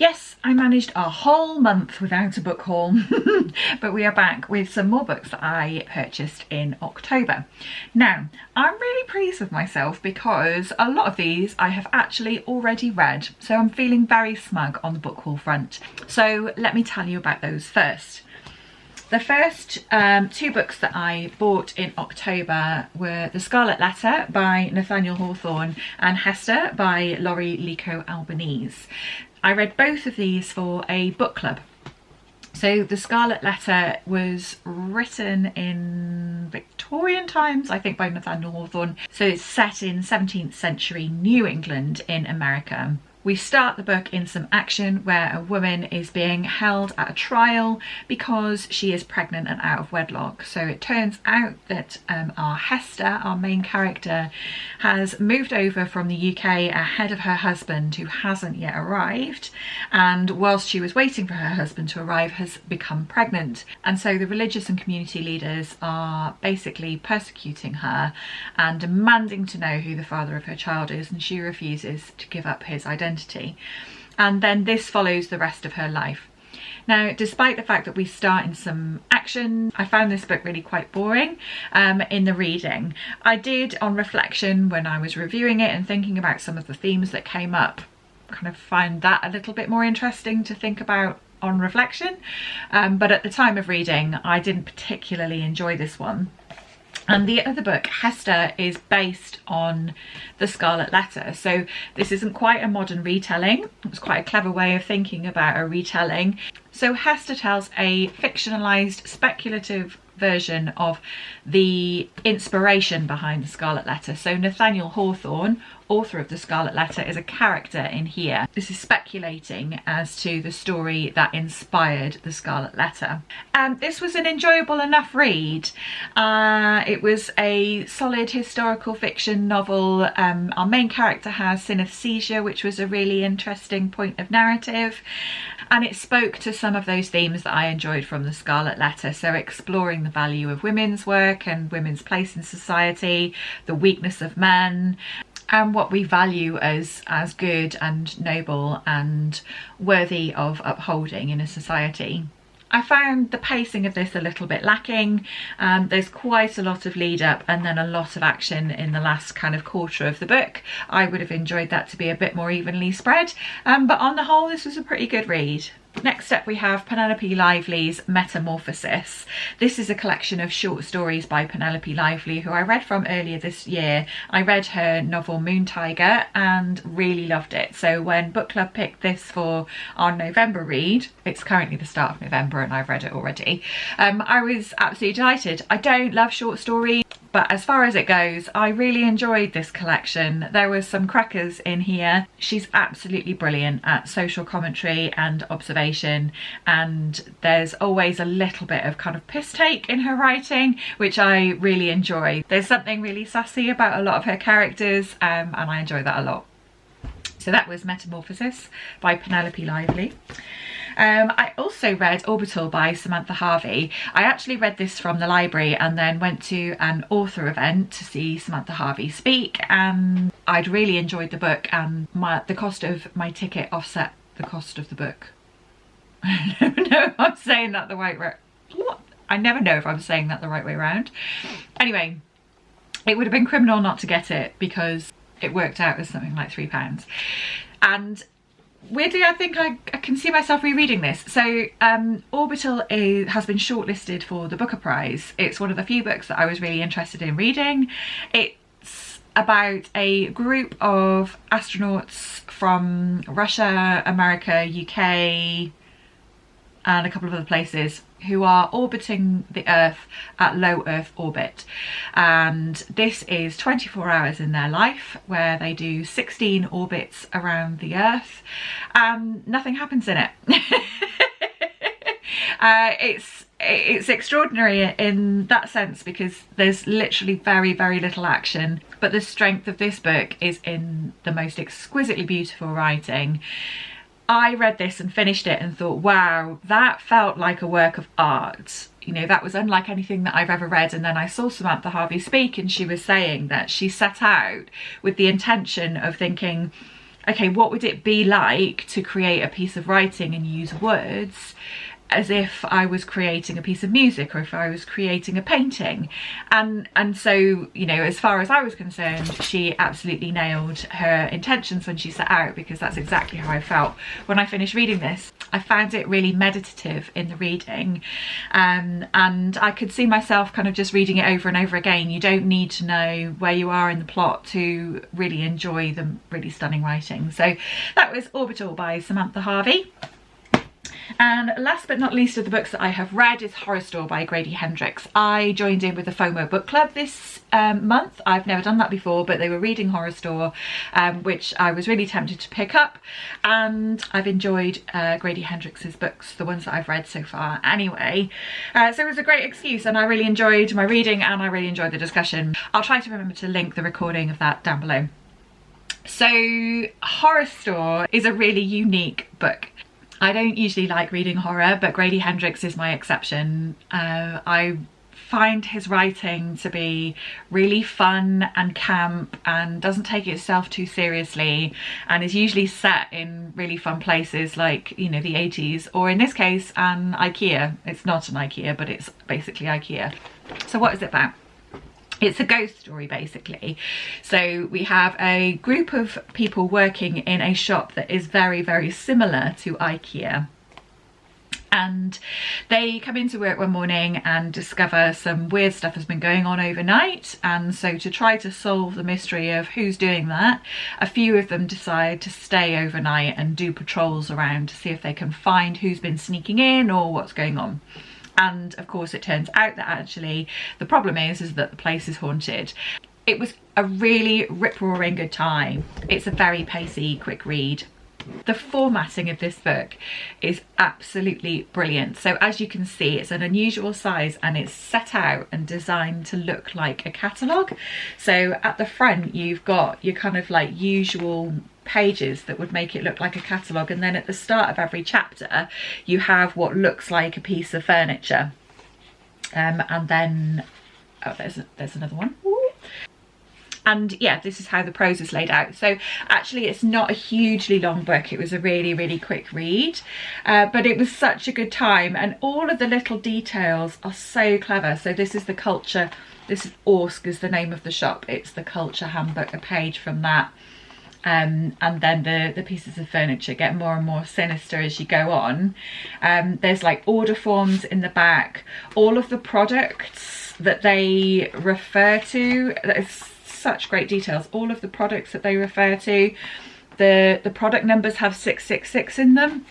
Yes, I managed a whole month without a book haul, but we are back with some more books that I purchased in October. Now, I'm really pleased with myself because a lot of these I have actually already read, so I'm feeling very smug on the book haul front. So let me tell you about those first. The first two books that I bought in October were The Scarlet Letter by Nathaniel Hawthorne and Hester by Laurie, Lico, Albanese. I read both of these for a book club. So The Scarlet Letter was written in Victorian times, I think, by Nathaniel Hawthorne. So it's set in 17th century New England in America. We start the book in some action where a woman is being held at a trial because she is pregnant and out of wedlock. So it turns out that our Hester, our main character, has moved over from the UK ahead of her husband, who hasn't yet arrived, and whilst she was waiting for her husband to arrive has become pregnant. And so the religious and community leaders are basically persecuting her and demanding to know who the father of her child is, and she refuses to give up his identity. And then this follows the rest of her life. Now, despite the fact that we start in some action, I found this book really quite boring in the reading. I did, on reflection, when I was reviewing it and thinking about some of the themes that came up, kind of find that a little bit more interesting to think about on reflection. But at the time of reading, I didn't particularly enjoy this one. And the other book, Hester, is based on The Scarlet Letter. So this isn't quite a modern retelling. It was quite a clever way of thinking about a retelling. So Hester tells a fictionalized, speculative version of the inspiration behind The Scarlet Letter. So Nathaniel Hawthorne, author of The Scarlet Letter, is a character in here. This is speculating as to the story that inspired The Scarlet Letter. This was an enjoyable enough read. It was a solid historical fiction novel. Our main character has synesthesia, which was a really interesting point of narrative. And it spoke to some of those themes that I enjoyed from The Scarlet Letter. So exploring the value of women's work and women's place in society, the weakness of men, and what we value as good and noble and worthy of upholding in a society. I found the pacing of this a little bit lacking. There's quite a lot of lead up and then a lot of action in the last kind of quarter of the book. I would have enjoyed that to be a bit more evenly spread, but on the whole this was a pretty good read. Next up we have Penelope Lively's Metamorphosis. This is a collection of short stories by Penelope Lively, who I read from earlier this year. I read her novel Moon Tiger and really loved it. So when book club picked this for our November read, it's currently the start of November and I've read it already, I was absolutely delighted. I don't love short stories, but as far as it goes, I really enjoyed this collection. There was some crackers in here. She's absolutely brilliant at social commentary and observation, and there's always a little bit of kind of piss take in her writing, which I really enjoy. There's something really sassy about a lot of her characters, and I enjoy that a lot. So that was Metamorphosis by Penelope Lively. I also read Orbital by Samantha Harvey. I actually read this from the library and then went to an author event to see Samantha Harvey speak, and I'd really enjoyed the book, and the cost of my ticket offset the cost of the book. I don't know if I'm saying that the right way. What? I never know if I'm saying that the right way around. Anyway, it would have been criminal not to get it because it worked out as something like £3. And weirdly, I think I can see myself rereading this. So Orbital has been shortlisted for the Booker Prize. It's one of the few books that I was really interested in reading. It's about a group of astronauts from Russia, America, UK, and a couple of other places who are orbiting the Earth at low Earth orbit. And this is 24 hours in their life where they do 16 orbits around the Earth and nothing happens in it. It's extraordinary in that sense because there's literally very, very little action, but the strength of this book is in the most exquisitely beautiful writing. I read this and finished it and thought, wow, that felt like a work of art. You know, that was unlike anything that I've ever read. And then I saw Samantha Harvey speak and she was saying that she set out with the intention of thinking, okay, what would it be like to create a piece of writing and use words as if I was creating a piece of music, or if I was creating a painting. And so, you know, as far as I was concerned, she absolutely nailed her intentions when she set out, because that's exactly how I felt when I finished reading this. I found it really meditative in the reading, and I could see myself kind of just reading it over and over again. You don't need to know where you are in the plot to really enjoy the really stunning writing. So that was Orbital by Samantha Harvey. And last but not least of the books that I have read is Horrorstor by Grady Hendrix. I joined in with the FOMO book club this month. I've never done that before, but they were reading Horrorstor, which I was really tempted to pick up, and I've enjoyed Grady Hendrix's books, the ones that I've read so far anyway. So it was a great excuse, and I really enjoyed my reading and I really enjoyed the discussion. I'll try to remember to link the recording of that down below. So Horrorstor is a really unique book. I don't usually like reading horror, but Grady Hendrix is my exception. I find his writing to be really fun and camp and doesn't take itself too seriously, and is usually set in really fun places like, you know, the 80s, or in this case, an IKEA. It's not an IKEA, but it's basically IKEA. So what is it about? It's a ghost story, basically. So we have a group of people working in a shop that is very, very similar to IKEA. And they come into work one morning and discover some weird stuff has been going on overnight. And so to try to solve the mystery of who's doing that, a few of them decide to stay overnight and do patrols around to see if they can find who's been sneaking in or what's going on. And of course it turns out that actually the problem is that the place is haunted. It was a really rip-roaring good time. It's a very pacey, quick read. The formatting of this book is absolutely brilliant. So as you can see, it's an unusual size and it's set out and designed to look like a catalogue. So at the front you've got your kind of like usual pages that would make it look like a catalogue, and then at the start of every chapter you have what looks like a piece of furniture, and then there's another one. And yeah, this is how the prose is laid out. So actually it's not a hugely long book. It was a really, really quick read, but it was such a good time, and all of the little details are so clever. So this is the culture, this is Orsk is the name of the shop. It's the culture handbook, a page from that. And then the pieces of furniture get more and more sinister as you go on. There's like order forms in the back, all of the products that they refer to. There's such great details. All of the products that they refer to, the product numbers have 666 in them.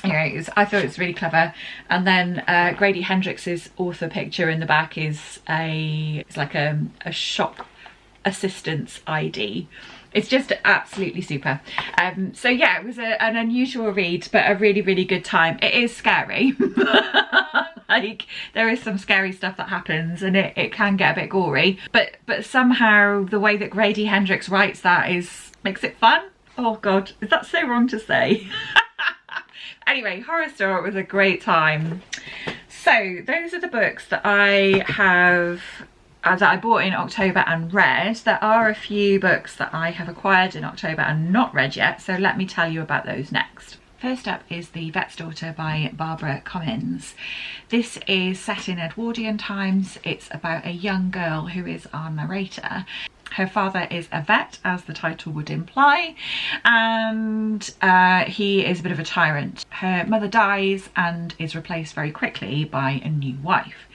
Anyway, I thought it was really clever. And then Grady Hendrix's author picture in the back is it's like a shop assistant's ID. It's just absolutely super. So yeah, it was an unusual read, but a really, really good time. It is scary. Like, there is some scary stuff that happens, and it can get a bit gory. But somehow the way that Grady Hendrix writes that makes it fun. Oh God, is that so wrong to say? Anyway, Horrorstor was a great time. So those are the books that I have that I bought in October and read. There are a few books that I have acquired in October and not read yet, so let me tell you about those next. First up is The Vet's Daughter by Barbara Comyns. This is set in Edwardian times. It's about a young girl who is our narrator. Her father is a vet, as the title would imply, and he is a bit of a tyrant. Her mother dies and is replaced very quickly by a new wife.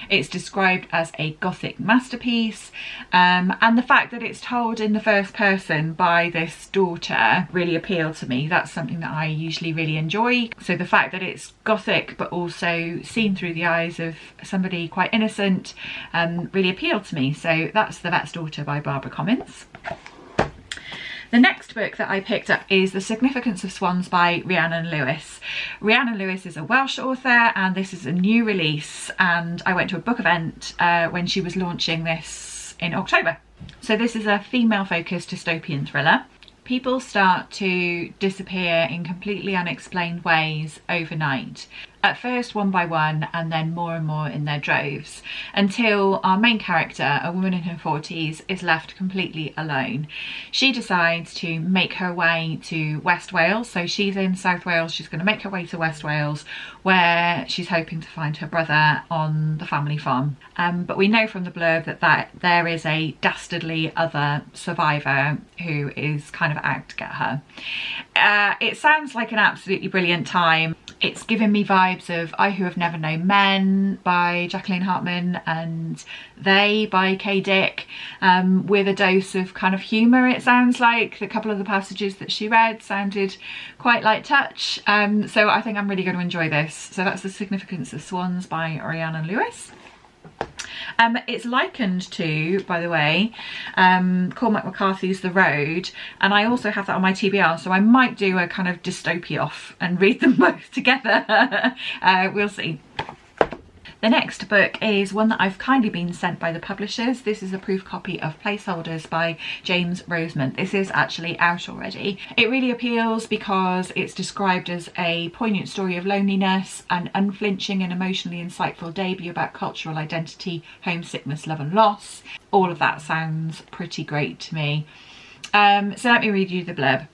It's described as a gothic masterpiece, and the fact that it's told in the first person by this daughter really appealed to me. That's something that I usually really enjoy. So the fact that it's gothic but also seen through the eyes of somebody quite innocent really appealed to me. So that's The Vet's Daughter by Barbara Comyns. The next book that I picked up is The Significance of Swans by Rhiannon Lewis. Rhiannon Lewis is a Welsh author, and this is a new release, and I went to a book event when she was launching this in October. So this is a female-focused dystopian thriller. People start to disappear in completely unexplained ways overnight, at first one by one and then more and more in their droves, until our main character, a woman in her 40s, is left completely alone. She decides to make her way to West Wales. So she's in South Wales, she's going to make her way to West Wales, where she's hoping to find her brother on the family farm. But we know from the blurb that there is a dastardly other survivor who is kind of out to get her. It sounds like an absolutely brilliant time. It's giving me vibes of I Who Have Never Known Men by Jacqueline Hartman and They by Kay Dick, with a dose of kind of humour. It sounds like a couple of the passages that she read sounded quite light touch, so I think I'm really going to enjoy this. So that's The Significance of Swans by Rhiannon Lewis. It's likened to, by the way, Cormac McCarthy's The Road, and I also have that on my TBR, so I might do a kind of dystopia off and read them both together. We'll see. The next book is one that I've kindly been sent by the publishers. This is a proof copy of Placeholders by James Roseman. This is actually out already. It really appeals because it's described as a poignant story of loneliness, an unflinching and emotionally insightful debut about cultural identity, homesickness, love and loss. All of that sounds pretty great to me. So let me read you the blurb.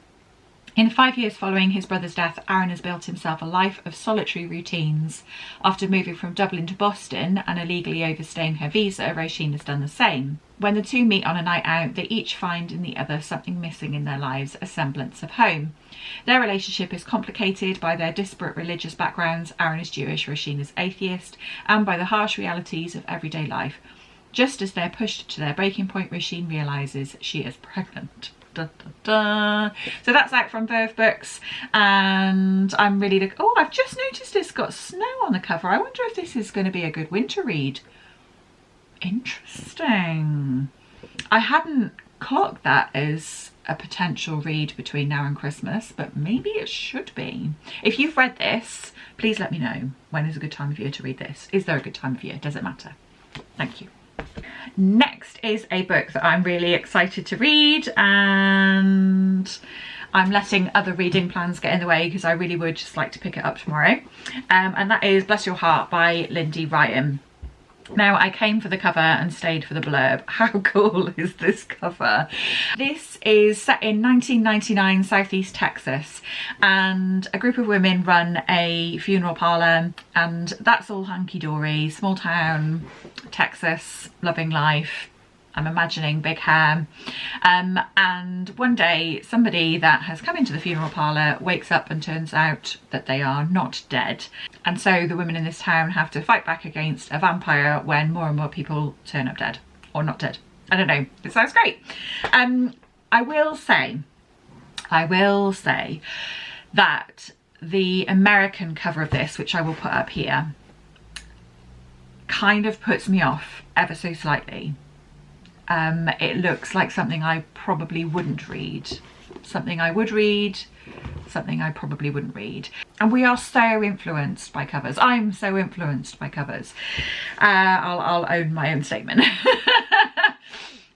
In the 5 years following his brother's death, Aaron has built himself a life of solitary routines. After moving from Dublin to Boston and illegally overstaying her visa, Roisin has done the same. When the two meet on a night out, they each find in the other something missing in their lives, a semblance of home. Their relationship is complicated by their disparate religious backgrounds. Aaron is Jewish, Roisin is atheist, and by the harsh realities of everyday life. Just as they're pushed to their breaking point, Roisin realises she is pregnant. Da, da, da. So that's out from Verve Books, and I'm really oh, I've just noticed it's got snow on the cover. I wonder if this is going to be a good winter read. Interesting. I hadn't clocked that as a potential read between now and Christmas, but maybe it should be. If you've read this, please let me know. When is a good time of year to read this? Is there a good time of year? Does it matter? Thank you. Next is a book that I'm really excited to read, and I'm letting other reading plans get in the way because I really would just like to pick it up tomorrow. And that is Bless Your Heart by Lindy Ryan. Now, I came for the cover and stayed for the blurb. How cool is this cover? This is set in 1999 Southeast Texas, and a group of women run a funeral parlour, and that's all hunky-dory, small town, Texas, loving life. I'm imagining big hair. And one day somebody that has come into the funeral parlour wakes up and turns out that they are not dead. And so the women in this town have to fight back against a vampire when more and more people turn up dead. Or not dead. I don't know. It sounds great. I will say that the American cover of this, which I will put up here, kind of puts me off ever so slightly. It looks like something I probably wouldn't read, something I would read, something I probably wouldn't read. And we are so influenced by covers. I'm so influenced by covers. I'll own my own statement.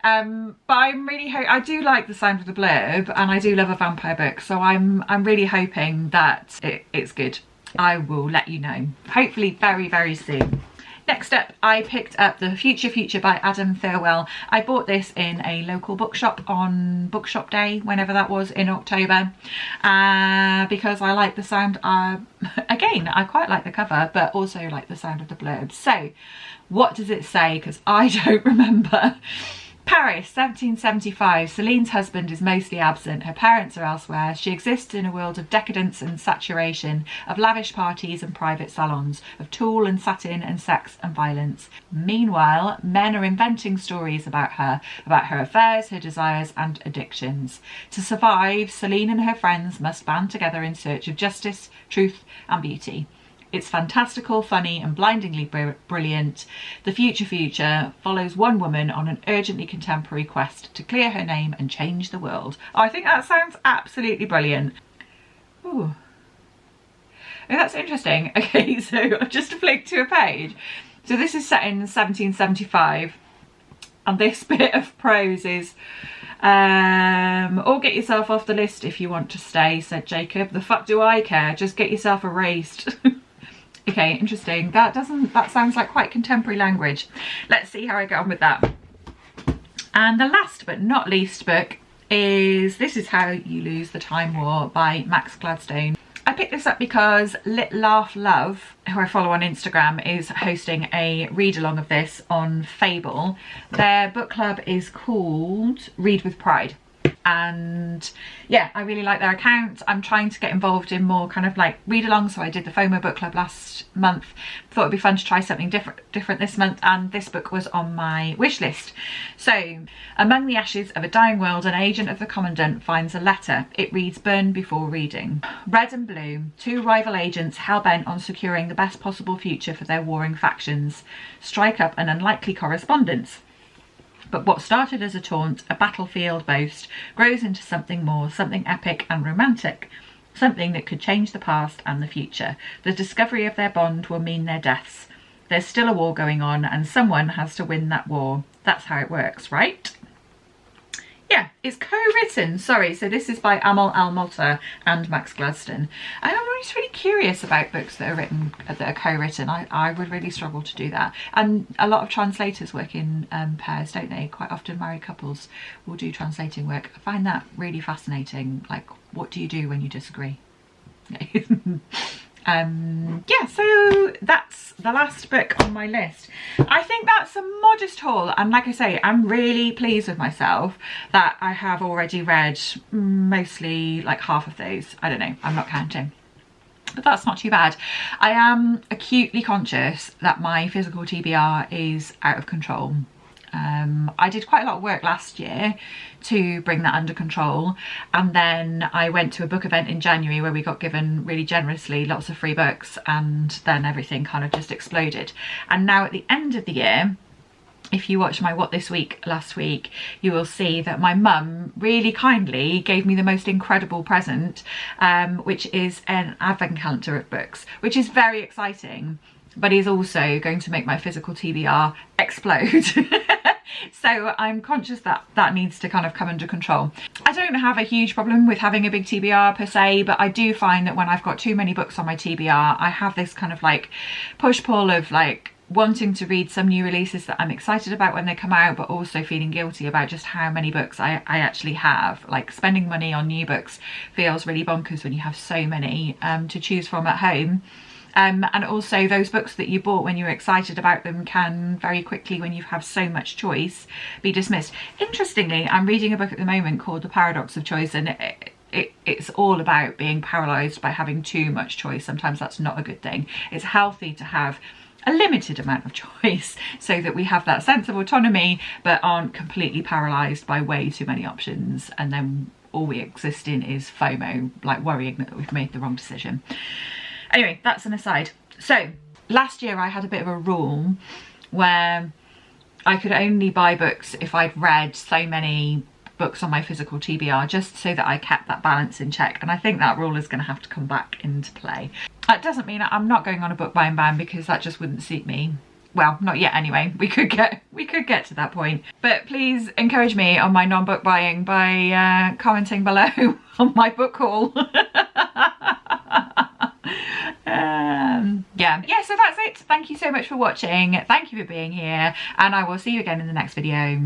But I'm really I do like the sound of the blurb, and I do love a vampire book, so I'm really hoping that it's good. I will let you know, hopefully very, very soon. Next up, I picked up The Future by Adam Thirwell. I bought this in a local bookshop on Bookshop Day, whenever that was, in October, because I like the sound. Again, I quite like the cover, but also like the sound of the blurb. So, what does it say? Because I don't remember. Paris, 1775. Celine's husband is mostly absent. Her parents are elsewhere. She exists in a world of decadence and saturation, of lavish parties and private salons, of tulle and satin and sex and violence. Meanwhile, men are inventing stories about her affairs, her desires and addictions. To survive, Celine and her friends must band together in search of justice, truth and beauty. It's fantastical, funny and blindingly brilliant. The Future follows one woman on an urgently contemporary quest to clear her name and change the world. I think that sounds absolutely brilliant. Ooh. Oh, that's interesting. Okay, so I've just flicked to a page. So this is set in 1775, and this bit of prose is, or get yourself off the list if you want to stay, said Jacob. The fuck do I care? Just get yourself erased. Okay, interesting. That sounds like quite contemporary language. Let's see how I get on with that. And the last but not least book is This Is How You Lose the Time War by Max Gladstone. I picked this up because Lit Laugh Love, who I follow on Instagram, is hosting a read along of this on Fable. Their book club is called Read with Pride. And yeah, I really like their account. I'm trying to get involved in more kind of like read along, so I did the FOMO book club last month. Thought it'd be fun to try something different this month, and this book was on my wish list. So, among the ashes of a dying world, an agent of the Commandant finds a letter. It reads, "Burn before reading." Red and blue, two rival agents hell-bent on securing the best possible future for their warring factions, strike up an unlikely correspondence. But what started as a taunt, a battlefield boast, grows into something more, something epic and romantic, something that could change the past and the future. The discovery of their bond will mean their deaths. There's still a war going on, and someone has to win that war. That's how it works, right? Yeah, it's co-written, sorry, so this is by Amal El-Mohtar and Max Gladstone. I'm always really curious about books that are co-written. I would really struggle to do that. And a lot of translators work in pairs, don't they? Quite often married couples will do translating work. I find that really fascinating. Like, what do you do when you disagree? Yeah, so that's the last book on my list. I think that's a modest haul, and like I say, I'm really pleased with myself that I have already read mostly like half of those. I don't know, I'm not counting, but that's not too bad. I am acutely conscious that my physical TBR is out of control. I did quite a lot of work last year to bring that under control, and then I went to a book event in January where we got given really generously lots of free books, and then everything kind of just exploded. And now at the end of the year, if you watched my What This Week last week, you will see that my mum really kindly gave me the most incredible present, which is an advent calendar of books, which is very exciting, but is also going to make my physical TBR explode. So I'm conscious that that needs to kind of come under control. I don't have a huge problem with having a big TBR per se, but I do find that when I've got too many books on my TBR, I have this kind of like push-pull of like wanting to read some new releases that I'm excited about when they come out, but also feeling guilty about just how many books I actually have. Like, spending money on new books feels really bonkers when you have so many to choose from at home. And also those books that you bought when you were excited about them can very quickly, when you have so much choice, be dismissed. Interestingly, I'm reading a book at the moment called The Paradox of Choice, and it's all about being paralysed by having too much choice. Sometimes that's not a good thing. It's healthy to have a limited amount of choice so that we have that sense of autonomy but aren't completely paralysed by way too many options, and then all we exist in is FOMO, like worrying that we've made the wrong decision. Anyway, that's an aside. So last year I had a bit of a rule where I could only buy books if I'd read so many books on my physical TBR, just so that I kept that balance in check, and I think that rule is going to have to come back into play. That doesn't mean I'm not going on a book buying ban, because that just wouldn't suit me. Well, not yet anyway. We could get to that point. But please encourage me on my non-book buying by commenting below on my book haul. Yeah, so that's it. Thank you so much for watching. Thank you for being here, and I will see you again in the next video.